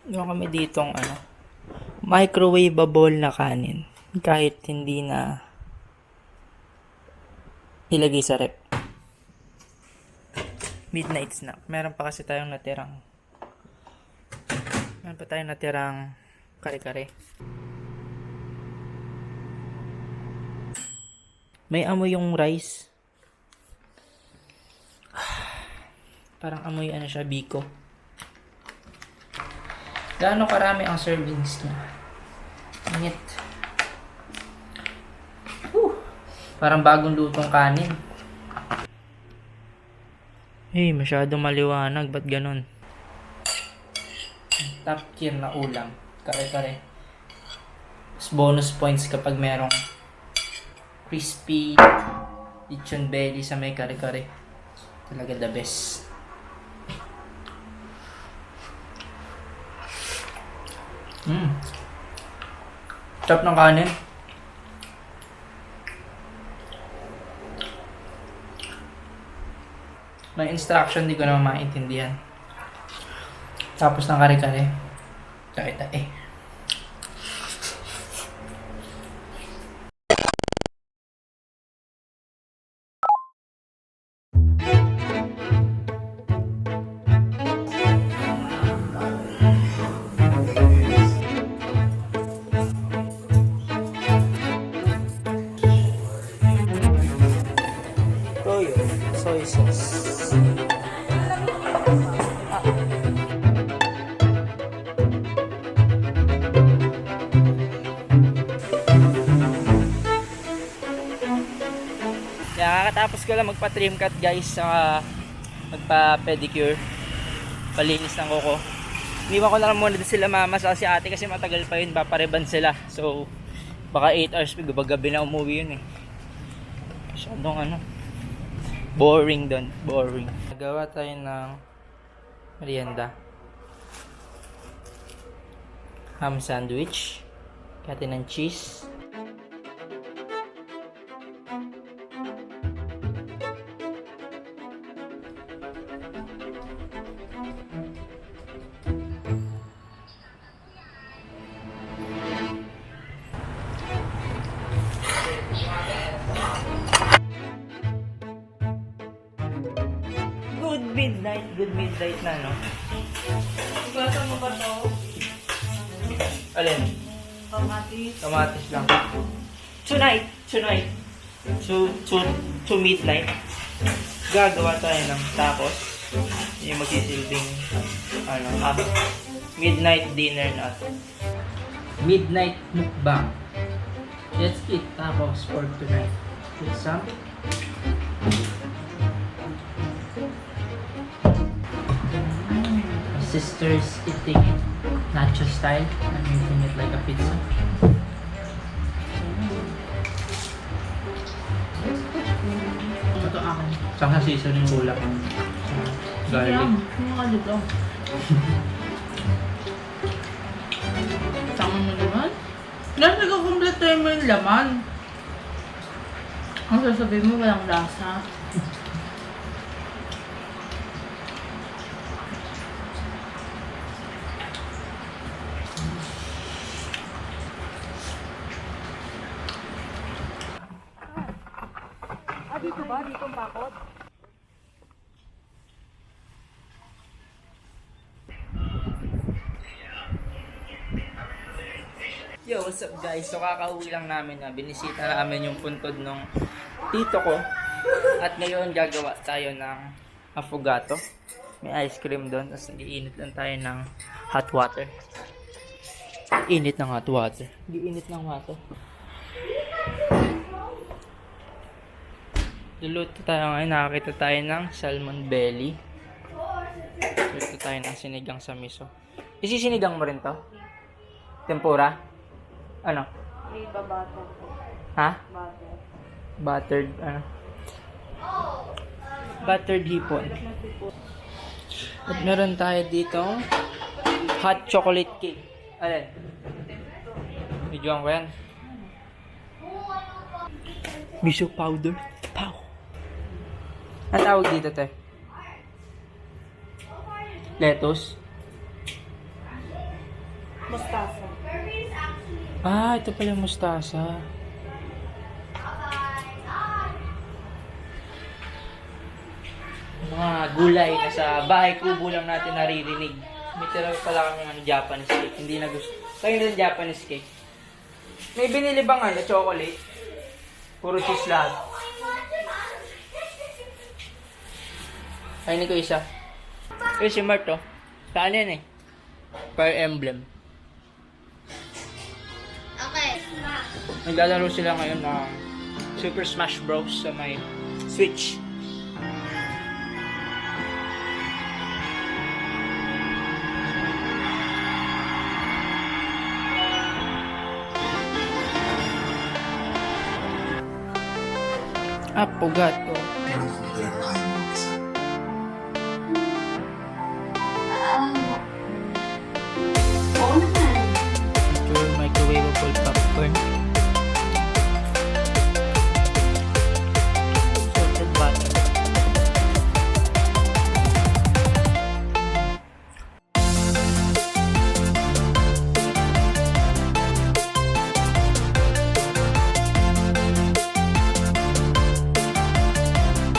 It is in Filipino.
Meron kami ditong microwavable na kanin. Kahit hindi na ilagay sa rep. Midnight snack. Meron pa tayong natirang kare-kare. May amoy yung rice. Parang amoy siya, biko. Gaano karami ang servings niya? Init. Parang bagong lutong kanin. Masyadong maliwanag. Ba't ganun? Top tier na ulam. Kare-kare. Bonus points kapag merong crispy lechon belly sa may kare-kare. Talaga the best. Sarap ng kanin. May instruction, di ko naman maintindihan. Tapos ng kare-kare. Tae-tae. Toyo, soy sauce. Kakatapos ko lang magpa-trim cut guys, magpa-pedicure, palinis ng kuko. Iniwan ko na lang muna sila mama sa si ate kasi matagal pa yun, papareban sila. So baka 8 hours gabi na umuwi yun Masyadong boring doon, boring. Nagawa tayo ng merienda. Ham sandwich, kati ng cheese. Good midnight na, no? Igwata mo ba to? Alin? Kamatis lang. Tonight. To midnight. Gagawa tayo ng tacos. Yung magsisilbing, midnight dinner natin. Midnight mukbang. Let's eat tacos for tonight. With some sisters eating it nacho style. I'm eating it like a pizza. Ito akin. Saan sa season yung bulak ng garlic? Ano dito? Tama mo naman? Dahil nagkakompleto mo yung laman. Ang sasabihin mo walang lasa. Dito ba? Dito ang pakot? Yo, what's up guys? So kakauwi lang namin binisita namin yung puntod ng tito ko. At ngayon gagawa tayo ng affogato. May ice cream doon. Tapos nag-iinit lang tayo ng hot water. Init ng hot water. Giinit ng water. Luluto tayo ngayon. Nakakita tayo ng salmon belly. Luluto tayo ng sinigang sa miso. Isisinigang mo rin to? Tempura? Ano? Iba butter po. Ha? Butter. Buttered, buttered hipon. At meron tayo dito hot chocolate cake. Alin? Videoan ko yan. Miso powder. Pow! Ang tawag dito, te? Lettuce? Mustasa. Ah, ito pala yung mustasa. Mga gulay na sa bahay kubo lang natin naririnig. May tira pala kami ng Japanese cake. Hindi na gusto. Kayo ng Japanese cake. May binili bang chocolate? Puro cheese lahat. Kainin ko isa. Eh, si Mart, oh. Saan yan eh? Fire Emblem. Okay. Naglalaro sila ngayon ng Super Smash Bros. Sa may Switch. Apogato.